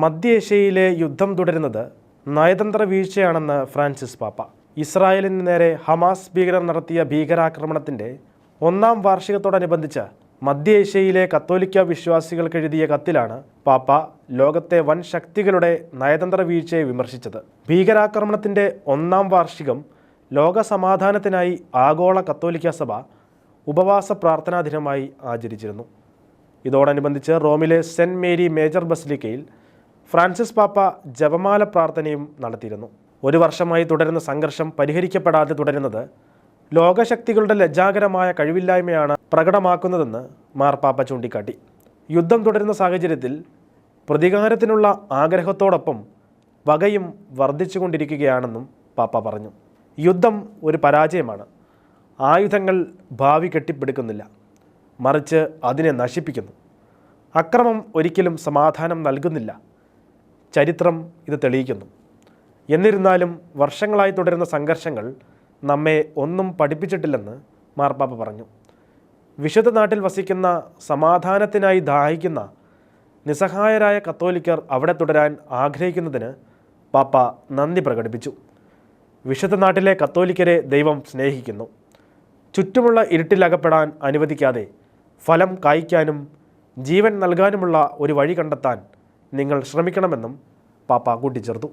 മധ്യേഷ്യയിലെ യുദ്ധം തുടരുന്നത് നയതന്ത്ര വീഴ്ചയാണെന്ന് ഫ്രാൻസിസ് പാപ്പ. ഇസ്രായേലിന് നേരെ ഹമാസ് ഭീകരർ നടത്തിയ ഭീകരാക്രമണത്തിൻ്റെ 1-ാം വാർഷികത്തോടനുബന്ധിച്ച് മധ്യേഷ്യയിലെ കത്തോലിക്ക വിശ്വാസികൾക്ക് എഴുതിയ കത്തിലാണ് പാപ്പ ലോകത്തെ വൻ ശക്തികളുടെ നയതന്ത്ര വീഴ്ചയെ വിമർശിച്ചത്. ഭീകരാക്രമണത്തിൻ്റെ 1-ാം വാർഷികം ലോക സമാധാനത്തിനായി ആഗോള കത്തോലിക്ക സഭ ഉപവാസ പ്രാർത്ഥനാ ദിനമായി ആചരിച്ചിരുന്നു. ഇതോടനുബന്ധിച്ച് റോമിലെ സെൻറ്റ് മേരി മേജർ ബസിലിക്കയിൽ ഫ്രാൻസിസ് പാപ്പ ജപമാല പ്രാർത്ഥനയും നടത്തിയിരുന്നു. 1 വർഷമായി തുടരുന്ന സംഘർഷം പരിഹരിക്കപ്പെടാതെ തുടരുന്നത് ലോകശക്തികളുടെ ലജ്ജാകരമായ കഴിവില്ലായ്മയാണ് പ്രകടമാക്കുന്നതെന്ന് മാർപ്പാപ്പ ചൂണ്ടിക്കാട്ടി. യുദ്ധം തുടരുന്ന സാഹചര്യത്തിൽ പ്രതികാരത്തിനുള്ള ആഗ്രഹത്തോടൊപ്പം വകയും വർദ്ധിച്ചുകൊണ്ടിരിക്കുകയാണെന്നും പാപ്പ പറഞ്ഞു. യുദ്ധം ഒരു പരാജയമാണ്. ആയുധങ്ങൾ ഭാവി കെട്ടിപ്പടുക്കുന്നില്ല, മറിച്ച് അതിനെ നശിപ്പിക്കുന്നു. അക്രമം ഒരിക്കലും സമാധാനം നൽകുന്നില്ല. ചരിത്രം ഇത് തെളിയിക്കുന്നു. എന്നിരുന്നാലും വർഷങ്ങളായി തുടരുന്ന സംഘർഷങ്ങൾ നമ്മെ ഒന്നും പഠിപ്പിച്ചിട്ടില്ലെന്ന് മാർപ്പാപ്പ പറഞ്ഞു. വിശുദ്ധ നാട്ടിൽ വസിക്കുന്ന സമാധാനത്തിനായി ദാഹിക്കുന്ന നിസ്സഹായരായ കത്തോലിക്കർ അവിടെ തുടരാൻ ആഗ്രഹിക്കുന്നതിന് പാപ്പ നന്ദി പ്രകടിപ്പിച്ചു. വിശുദ്ധ നാട്ടിലെ കത്തോലിക്കരെ ദൈവം സ്നേഹിക്കുന്നു. ചുറ്റുമുള്ള ഇരുട്ടിലകപ്പെടാൻ അനുവദിക്കാതെ ഫലം കായ്ക്കാനും ജീവൻ നൽകാനുമുള്ള ഒരു വഴി കണ്ടെത്താൻ നിങ്ങൾ ശ്രമിക്കണമെന്നും പാപ്പ കൂട്ടിച്ചേർത്തു.